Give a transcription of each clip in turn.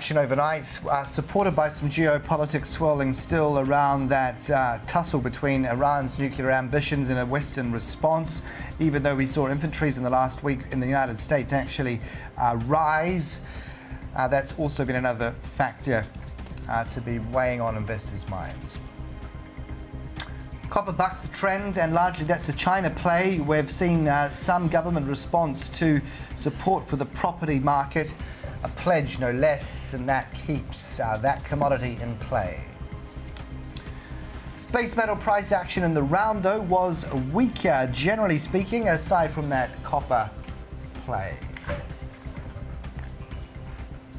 action overnight, supported by some geopolitics swirling still around that tussle between Iran's nuclear ambitions and a Western response, even though we saw inventories in the last week in the United States actually rise. That's also been another factor to be weighing on investors' minds. Copper bucks the trend, and largely that's the China play. We've seen some government response to support for the property market, a pledge no less, and that keeps that commodity in play. Base metal price action in the round, though, was weaker, generally speaking, aside from that copper play.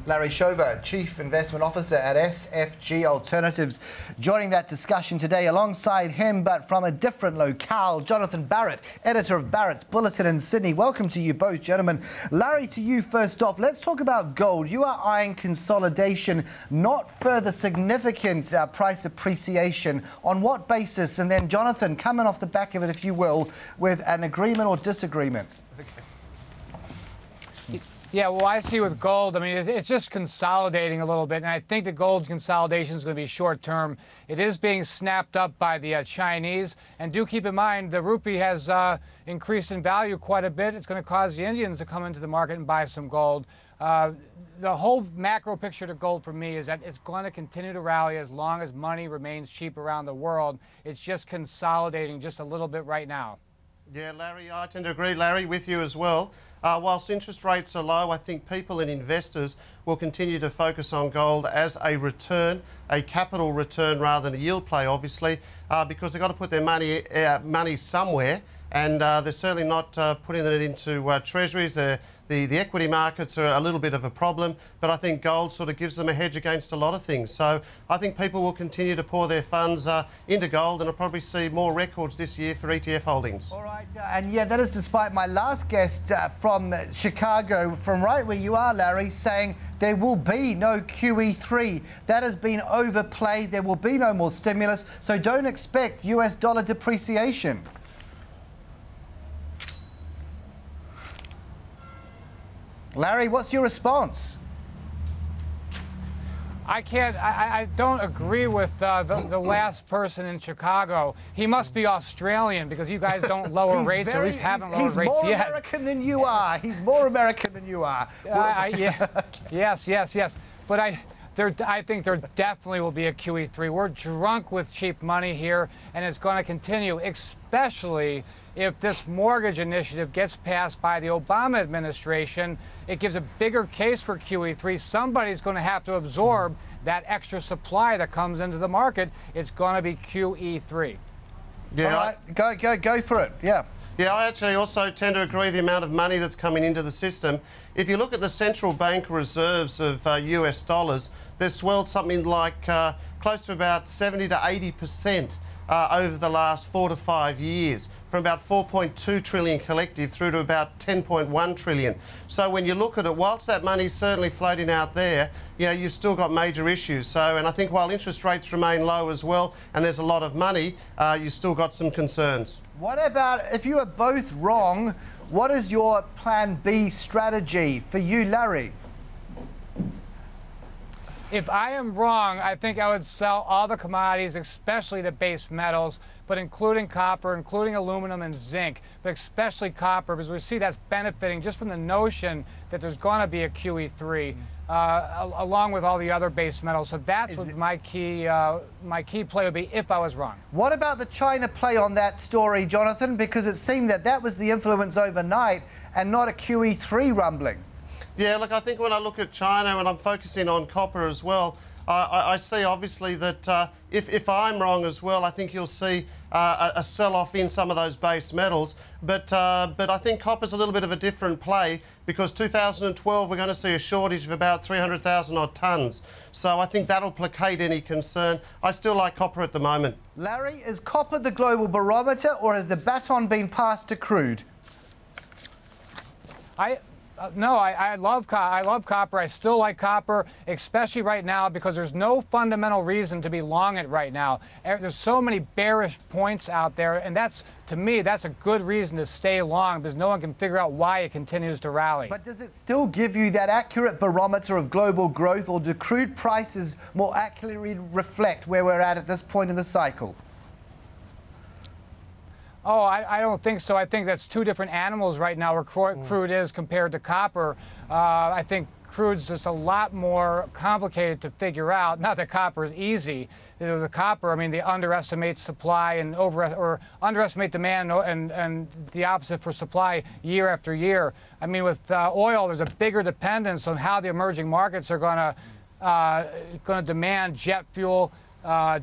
Larry Shover, Chief Investment Officer at SFG Alternatives, joining that discussion today. Alongside him, but from a different locale, Jonathan Barrett, editor of Barrett's Bulletin in Sydney. Welcome to you both, gentlemen. Larry, to you first off, let's talk about gold. You are eyeing consolidation, not further significant price appreciation. On what basis? And then, Jonathan, coming off the back of it, if you will, with an agreement or disagreement. Yeah, well, I see with gold, I mean, it's just consolidating a little bit, and I think the gold consolidation is going to be short-term. It is being snapped up by the Chinese, and do keep in mind the rupee has increased in value quite a bit. It's going to cause the Indians to come into the market and buy some gold. The whole macro picture to gold for me is that it's going to continue to rally as long as money remains cheap around the world. It's just consolidating just a little bit right now. Yeah, Larry, I tend to agree, Larry, with you as well. Whilst interest rates are low, I think people and investors will continue to focus on gold as a return, a capital return rather than a yield play, obviously, because they've got to put their money somewhere, and they're certainly not putting it into treasuries. The equity markets are a little bit of a problem, but I think gold sort of gives them a hedge against a lot of things. So I think people will continue to pour their funds into gold, and will probably see more records this year for ETF holdings. All right, and yeah, that is despite my last guest from Chicago, from right where you are, Larry, saying there will be no QE3. That has been overplayed. There will be no more stimulus, so don't expect US dollar depreciation. Larry, what's your response? I don't agree with the last person in Chicago. He must be Australian because you guys don't lower rates, or at least haven't lowered rates yet. He's more American than you are. He's more American than you are. Yeah. Yes. But I think there definitely will be a QE3. We're drunk with cheap money here, and it's going to continue, especially if this mortgage initiative gets passed by the Obama administration. It gives a bigger case for QE3. Somebody's going to have to absorb that extra supply that comes into the market. It's going to be QE3. Yeah, all right, go for it. Yeah. Yeah, I actually also tend to agree the amount of money that's coming into the system. If you look at the central bank reserves of US dollars, they've swelled something like close to about 70 to 80% over the last 4 to 5 years, from about 4.2 trillion collective through to about 10.1 trillion. So when you look at it, whilst that money's certainly floating out there, yeah, you've still got major issues. So, and I think while interest rates remain low as well, and there's a lot of money, you've still got some concerns. What about, if you are both wrong, what is your plan B strategy for you, Larry? If I am wrong, I think I would sell all the commodities, especially the base metals, but including copper, including aluminum and zinc, but especially copper, because we see that's benefiting just from the notion that there's going to be a QE3, along with all the other base metals. So that's what my key play would be if I was wrong. What about the China play on that story, Jonathan? Because it seemed that that was the influence overnight and not a QE3 rumbling. Yeah, look, I think when I look at China, and I'm focusing on copper as well, I see obviously that if I'm wrong as well, I think you'll see a sell-off in some of those base metals. But I think copper's a little bit of a different play, because 2012 we're going to see a shortage of about 300,000 odd tonnes. So I think that'll placate any concern. I still like copper at the moment. Larry, is copper the global barometer, or has the baton been passed to crude? No, I love copper. I still like copper, especially right now because there's no fundamental reason to be long it right now. There's so many bearish points out there, and to me, that's a good reason to stay long because no one can figure out why it continues to rally. But does it still give you that accurate barometer of global growth, or do crude prices more accurately reflect where we're at this point in the cycle? Oh, I don't think so. I think that's two different animals right now where crude is compared to copper. I think crude's just a lot more complicated to figure out. Not that copper is easy. The copper, I mean, they underestimate supply and underestimate demand and the opposite for supply year after year. I mean, with oil, there's a bigger dependence on how the emerging markets are going to demand jet fuel,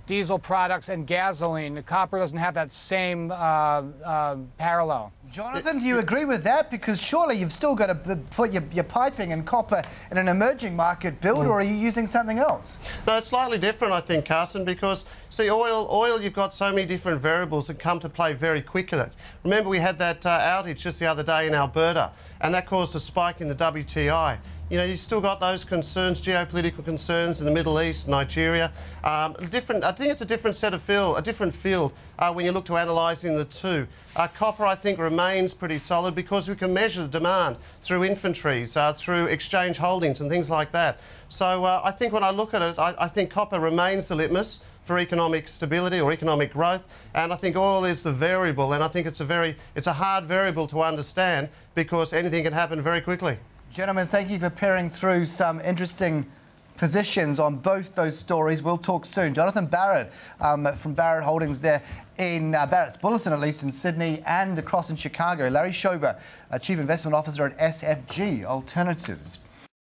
diesel products and gasoline. The copper doesn't have that same parallel. Jonathan, do you agree with that? Because surely you've still got to put your piping and copper in an emerging market build, or are you using something else? No, it's slightly different, I think, Carson, because, see, oil, you've got so many different variables that come to play very quickly. Remember, we had that outage just the other day in Alberta, and that caused a spike in the WTI. You know, you've still got those concerns, geopolitical concerns in the Middle East, Nigeria. I think it's a different set of field, when you look to analysing the two. Copper, I think, remains pretty solid because we can measure the demand through inventories, through exchange holdings and things like that. So I think when I look at it, I think copper remains the litmus for economic stability or economic growth, and I think oil is the variable, and I think it's a hard variable to understand because anything can happen very quickly. Gentlemen, thank you for peering through some interesting positions on both those stories. We'll talk soon. Jonathan Barrett from Barrett Holdings there in Barrett's Bulletin, at least in Sydney and across in Chicago. Larry Shover, Chief Investment Officer at SFG Alternatives.